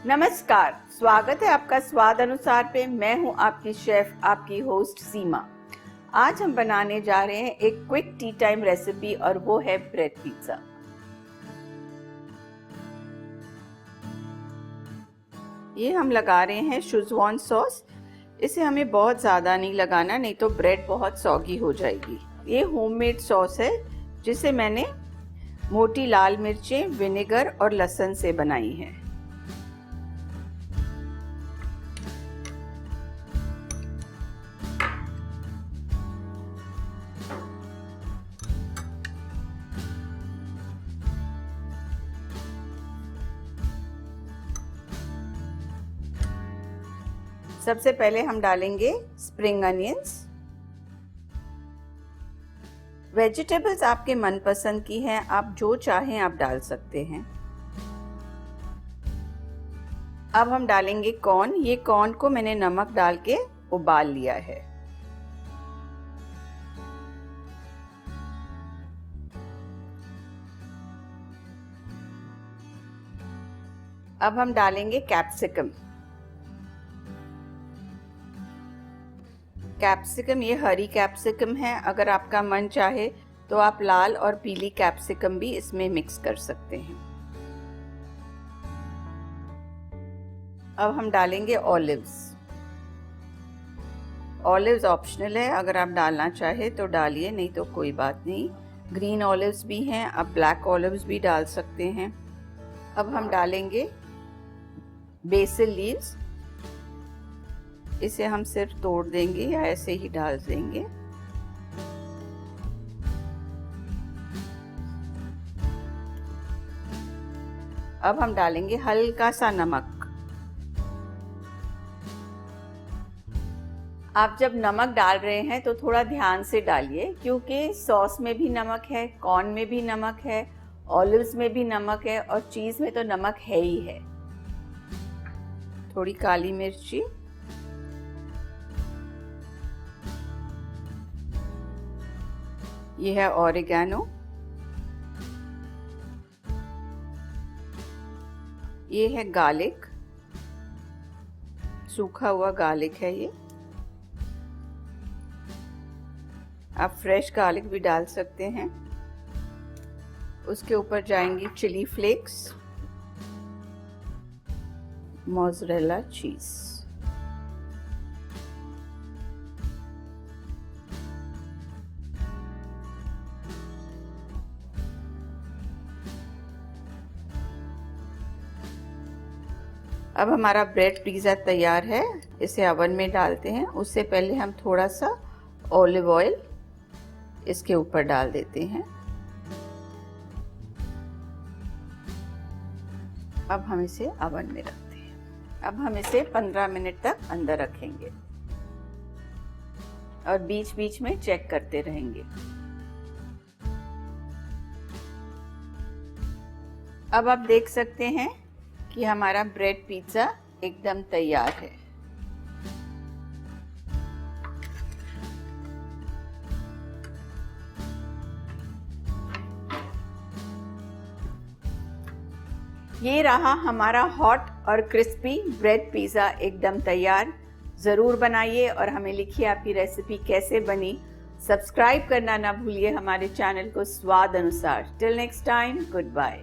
नमस्कार, स्वागत है आपका स्वाद अनुसार पे। मैं हूं आपकी शेफ, आपकी होस्ट सीमा। आज हम बनाने जा रहे हैं एक क्विक टी टाइम रेसिपी और वो है ब्रेड पिज्जा। ये हम लगा रहे हैं शेज़वान सॉस। इसे हमें बहुत ज़्यादा नहीं लगाना, नहीं तो ब्रेड बहुत सॉगी हो जाएगी। ये होममेड सॉस है जिसे मैंने मोटी लाल मिर्चें, विनेगर और लहसुन से बनाई है। सबसे पहले हम डालेंगे स्प्रिंग अनियंस। वेजिटेबल्स आपके मनपसंद की हैं, आप जो चाहें आप डाल सकते हैं। अब हम डालेंगे कॉर्न। ये कॉर्न को मैंने नमक डाल के उबाल लिया है। अब हम डालेंगे कैप्सिकम। कैप्सिकम ये हरी कैप्सिकम है, अगर आपका मन चाहे तो आप लाल और पीली कैप्सिकम भी इसमें मिक्स कर सकते हैं। अब हम डालेंगे ऑलिव्स। ऑलिव्स ऑप्शनल है, अगर आप डालना चाहे तो डालिए, नहीं तो कोई बात नहीं। ग्रीन ऑलिव्स भी हैं, आप ब्लैक ऑलिव्स भी डाल सकते हैं। अब हम डालेंगे बेसिल लीव्स। इसे हम सिर्फ तोड़ देंगे या ऐसे ही डाल देंगे। अब हम डालेंगे हल्का सा नमक। आप जब नमक डाल रहे हैं तो थोड़ा ध्यान से डालिए, क्योंकि सॉस में भी नमक है, कॉर्न में भी नमक है, ऑलिव्स में भी नमक है और चीज में तो नमक है ही है। थोड़ी काली मिर्ची, ये है ऑरिगेनो, ये है गार्लिक, सूखा हुआ गार्लिक है ये। आप फ्रेश गार्लिक भी डाल सकते हैं। उसके ऊपर जाएंगी चिली फ्लेक्स, मोज़रेला चीज। अब हमारा ब्रेड पिज़्ज़ा तैयार है। इसे ओवन में डालते हैं। उससे पहले हम थोड़ा सा ऑलिव ऑयल इसके ऊपर डाल देते हैं। अब हम इसे ओवन में रखते हैं। अब हम इसे 15 मिनट तक अंदर रखेंगे और बीच बीच में चेक करते रहेंगे। अब आप देख सकते हैं कि हमारा ब्रेड पिज्जा एकदम तैयार है। ये रहा हमारा हॉट और क्रिस्पी ब्रेड पिज्जा एकदम तैयार। ज़रूर बनाइए और हमें लिखिए आपकी रेसिपी कैसे बनी। सब्सक्राइब करना ना भूलिए हमारे चैनल को स्वाद अनुसार। Till next time, good bye.